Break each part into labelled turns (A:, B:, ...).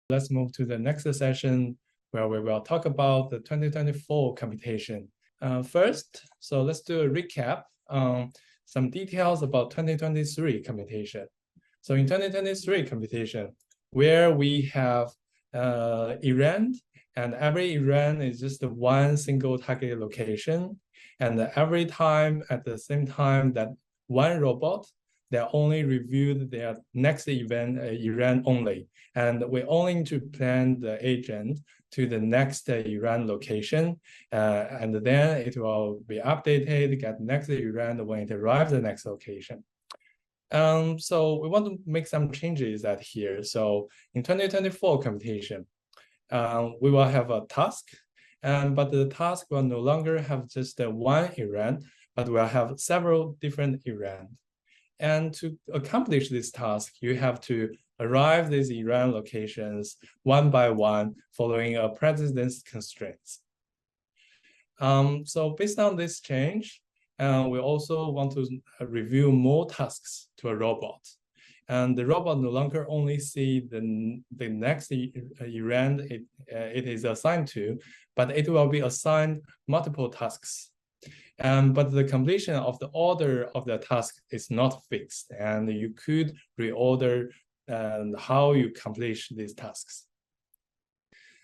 A: Let's move to the next session where we will talk about the 2024 computation. First, so let's do a recap on some details about 2023 computation. So in 2023 computation, where we have event, and every event is just one single target location, and every time at the same time that one robot, they only reviewed their next event only, and we only need to plan the agent to the next event location, and then it will be updated, get next event when it arrives the next location. So we want to make some changes at here. So in 2024 computation, we will have a task, but the task will no longer have just one event, but will have several different events. And to accomplish this task, you have to arrive these event locations one by one, following a precedence constraints. So based on this change, we also want to review more tasks to a robot. And the robot no longer only see the next event it is assigned to, but it will be assigned multiple tasks. But the completion of the order of the task is not fixed, and you could reorder how you accomplish these tasks.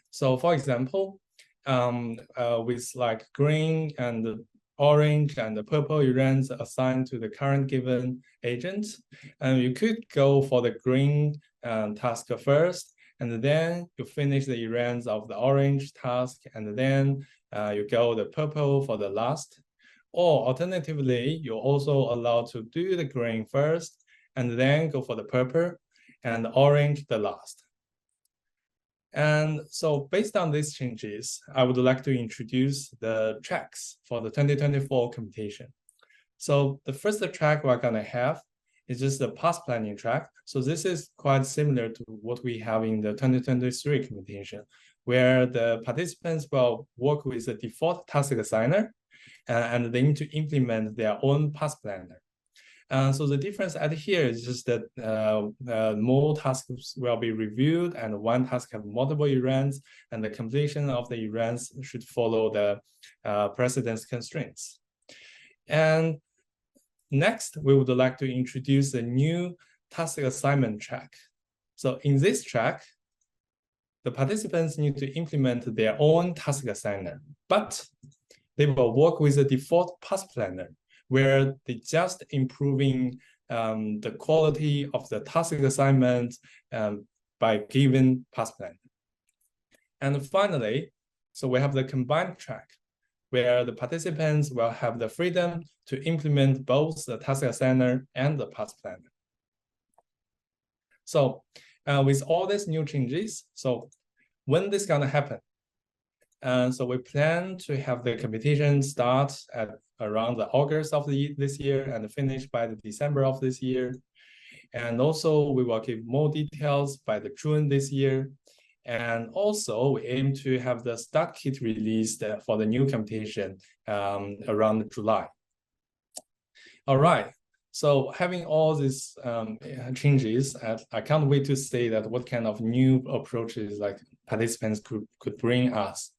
A: So for example, with like green and orange and the purple events assigned to the current given agent, and you could go for the green task first, and then you finish the events of the orange task, and then you go the purple for the last. Or alternatively, you're also allowed to do the green first, and then go for the purple, and the orange the last. And so based on these changes, I would like to introduce the tracks for the 2024 computation. So the first track we're gonna have is just the path planning track. So this is quite similar to what we have in the 2023 computation, where the participants will work with the default task assigner, and they need to implement their own path planner. So the difference at here is just that more tasks will be reviewed, and one task have multiple events, and the completion of the events should follow the precedence constraints. And next, we would like to introduce a new task assignment track. So in this track, the participants need to implement their own task assigner, but they will work with the default path planner, where they just improving the quality of the task assignment by given path planner. And finally, so we have the combined track, where the participants will have the freedom to implement both the task assigner and the path planner. So with all these new changes, so when this is gonna happen? So we plan to have the computation start at around the August of this year and finish by the December of this year. And also we will give more details by the June this year. And also we aim to have the start kit released for the new computation around July. All right. So having all these changes, I can't wait to say that what kind of new approaches like participants could bring us.